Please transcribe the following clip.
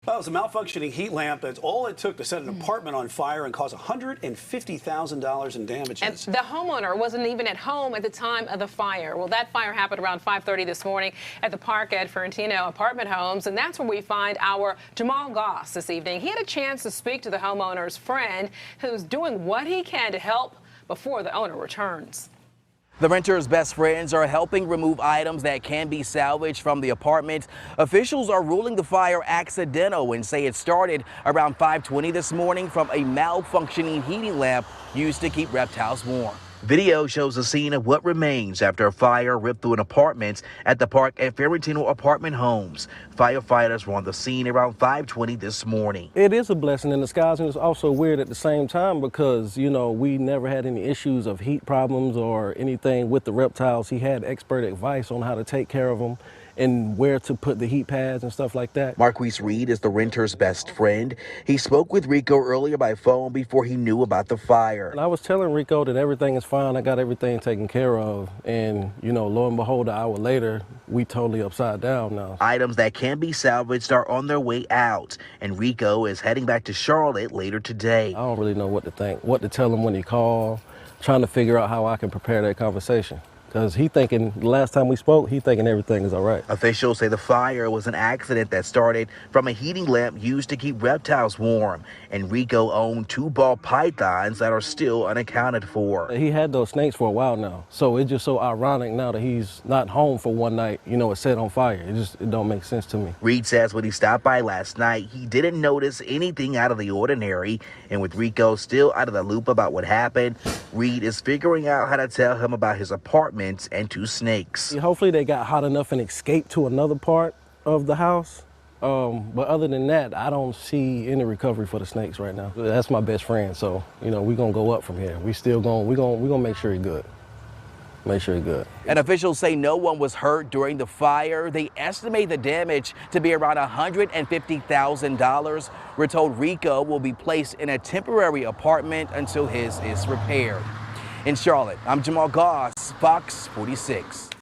Well, it was a malfunctioning heat lamp. That's all it took to set an apartment on fire and cause $150,000 in damages. And the homeowner wasn't even at home at the time of the fire. Well, that fire happened around 5:30 this morning at the park at Ferentino Apartment Homes, and that's where we find our Jamal Goss this evening. He had a chance to speak to the homeowner's friend, who's doing what he can to help before the owner returns. The renter's best friends are helping remove items that can be salvaged from the apartment. Officials are ruling the fire accidental and say it started around 5:20 this morning from a malfunctioning heating lamp used to keep reptiles warm. Video shows the scene of what remains after a fire ripped through an apartment at the park at Ferentino Apartment Homes. Firefighters were on the scene around 5:20 this morning. It is a blessing in disguise, and it's also weird at the same time because, you know, we never had any issues of heat problems or anything with the reptiles. He had expert advice on how to take care of them and where to put the heat pads and stuff like that. Marquise Reed is the renter's best friend. He spoke with Rico earlier by phone before he knew about the fire. And I was telling Rico that everything is fine. I got everything taken care of. And, you know, lo and behold, an hour later, we totally upside down now. Items that can be salvaged are on their way out, and Rico is heading back to Charlotte later today. I don't really know what to think, what to tell him when he called, trying to figure out how I can prepare that conversation. Because he thinking, the last time we spoke, he thinking everything is all right. Officials say the fire was an accident that started from a heating lamp used to keep reptiles warm. And Rico owned 2 ball pythons that are still unaccounted for. He had those snakes for a while now. So it's just so ironic now that he's not home for one night, you know, it's set on fire. It don't make sense to me. Reed says when he stopped by last night, he didn't notice anything out of the ordinary. And with Rico still out of the loop about what happened, Reed is figuring out how to tell him about his apartment and 2 snakes. Hopefully they got hot enough and escaped to another part of the house. But other than that, I don't see any recovery for the snakes right now. That's my best friend, so you know we're gonna go up from here. We gonna make sure he's good. Make sure he's good. And officials say no one was hurt during the fire. They estimate the damage to be around $150,000. We're told Rico will be placed in a temporary apartment until his is repaired. In Charlotte, I'm Jamal Goss, Fox 46.